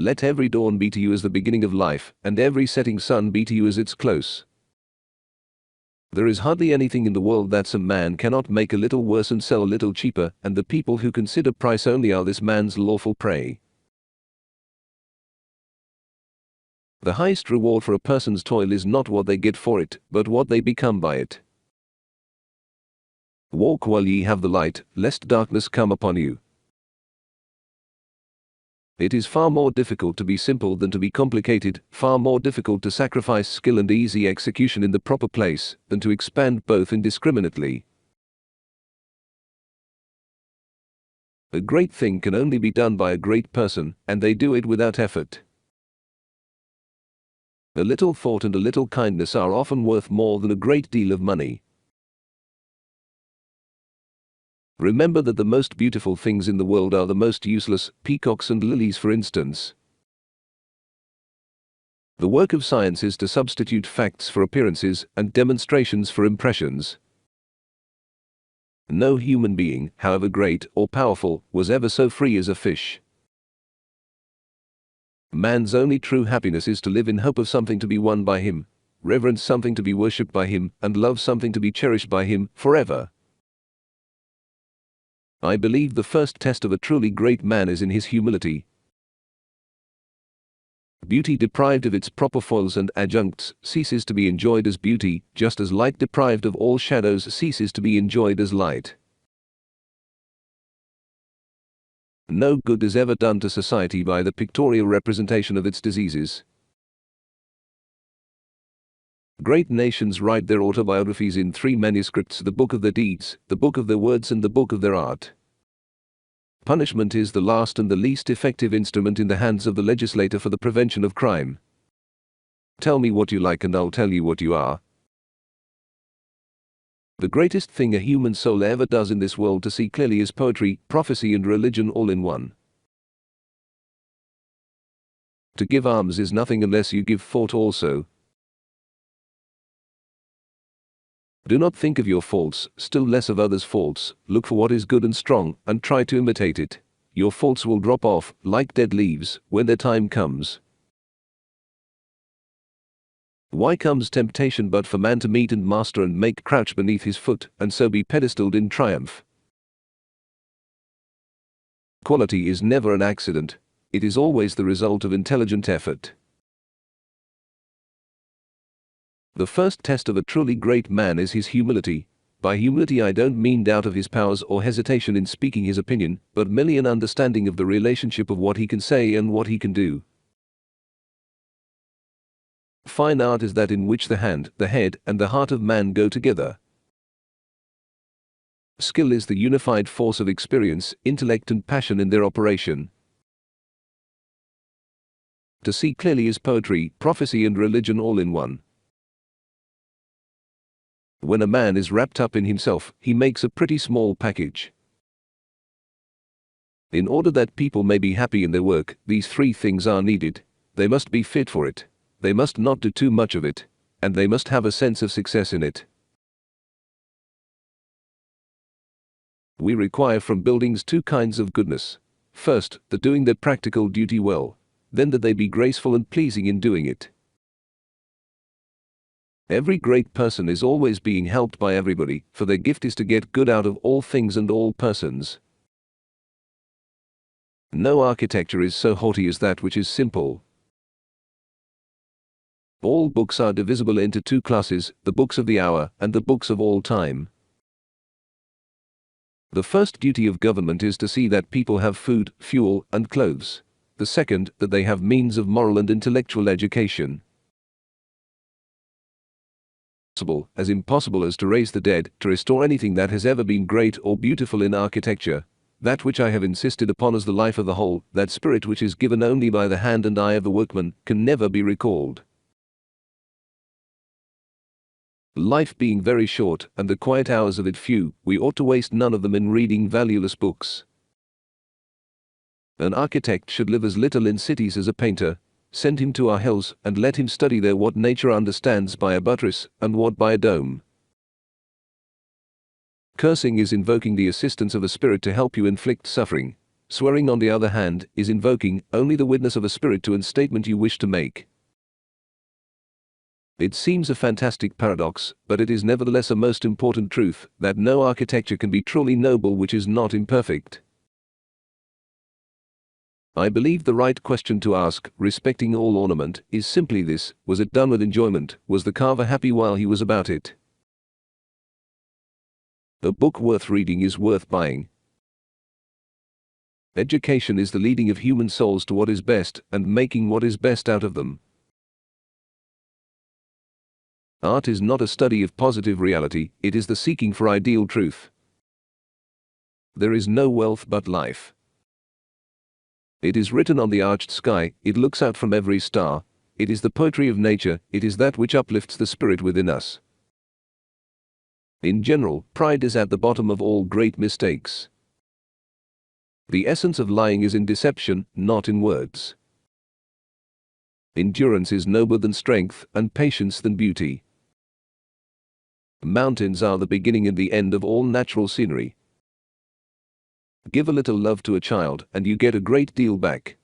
Let every dawn be to you as the beginning of life, and every setting sun be to you as its close. There is hardly anything in the world that some man cannot make a little worse and sell a little cheaper, and the people who consider price only are this man's lawful prey. The highest reward for a person's toil is not what they get for it, but what they become by it. Walk while ye have the light, lest darkness come upon you. It is far more difficult to be simple than to be complicated, far more difficult to sacrifice skill and easy execution in the proper place, than to expand both indiscriminately. A great thing can only be done by a great person, and they do it without effort. A little thought and a little kindness are often worth more than a great deal of money. Remember that the most beautiful things in the world are the most useless, peacocks and lilies for instance. The work of science is to substitute facts for appearances and demonstrations for impressions. No human being, however great or powerful, was ever so free as a fish. Man's only true happiness is to live in hope of something to be won by him, reverence something to be worshipped by him, and love something to be cherished by him forever. I believe the first test of a truly great man is in his humility. Beauty deprived of its proper foils and adjuncts ceases to be enjoyed as beauty, just as light deprived of all shadows ceases to be enjoyed as light. No good is ever done to society by the pictorial representation of its diseases. Great nations write their autobiographies in 3 manuscripts: the book of their deeds, the book of their words, and the book of their art. Punishment is the last and the least effective instrument in the hands of the legislator for the prevention of crime. Tell me what you like and I'll tell you what you are. The greatest thing a human soul ever does in this world to see clearly is poetry, prophecy and religion all in one. To give alms is nothing unless you give thought also. Do not think of your faults, still less of others' faults. Look for what is good and strong, and try to imitate it. Your faults will drop off, like dead leaves, when their time comes. Why comes temptation but for man to meet and master and make crouch beneath his foot, and so be pedestaled in triumph? Quality is never an accident. It is always the result of intelligent effort. The first test of a truly great man is his humility. By humility I don't mean doubt of his powers or hesitation in speaking his opinion, but merely an understanding of the relationship of what he can say and what he can do. Fine art is that in which the hand, the head, and the heart of man go together. Skill is the unified force of experience, intellect and passion in their operation. To see clearly is poetry, prophecy and religion all in one. When a man is wrapped up in himself, he makes a pretty small package. In order that people may be happy in their work, these 3 things are needed. They must be fit for it. They must not do too much of it. And they must have a sense of success in it. We require from buildings 2 kinds of goodness. First, the doing their practical duty well. Then that they be graceful and pleasing in doing it. Every great person is always being helped by everybody, for their gift is to get good out of all things and all persons. No architecture is so haughty as that which is simple. All books are divisible into 2 classes, the books of the hour and the books of all time. The first duty of government is to see that people have food, fuel, and clothes. The second, that they have means of moral and intellectual education. As impossible as to raise the dead, to restore anything that has ever been great or beautiful in architecture. That which I have insisted upon as the life of the whole, that spirit which is given only by the hand and eye of the workman, can never be recalled. Life being very short, and the quiet hours of it few, we ought to waste none of them in reading valueless books. An architect should live as little in cities as a painter. Send him to our hills, and let him study there what nature understands by a buttress, and what by a dome. Cursing is invoking the assistance of a spirit to help you inflict suffering. Swearing, on the other hand, is invoking only the witness of a spirit to a statement you wish to make. It seems a fantastic paradox, but it is nevertheless a most important truth, that no architecture can be truly noble which is not imperfect. I believe the right question to ask, respecting all ornament, is simply this: was it done with enjoyment? Was the carver happy while he was about it? A book worth reading is worth buying. Education is the leading of human souls to what is best, and making what is best out of them. Art is not a study of positive reality, it is the seeking for ideal truth. There is no wealth but life. It is written on the arched sky, it looks out from every star. It is the poetry of nature, it is that which uplifts the spirit within us. In general, pride is at the bottom of all great mistakes. The essence of lying is in deception, not in words. Endurance is nobler than strength, and patience than beauty. Mountains are the beginning and the end of all natural scenery. Give a little love to a child, and you get a great deal back.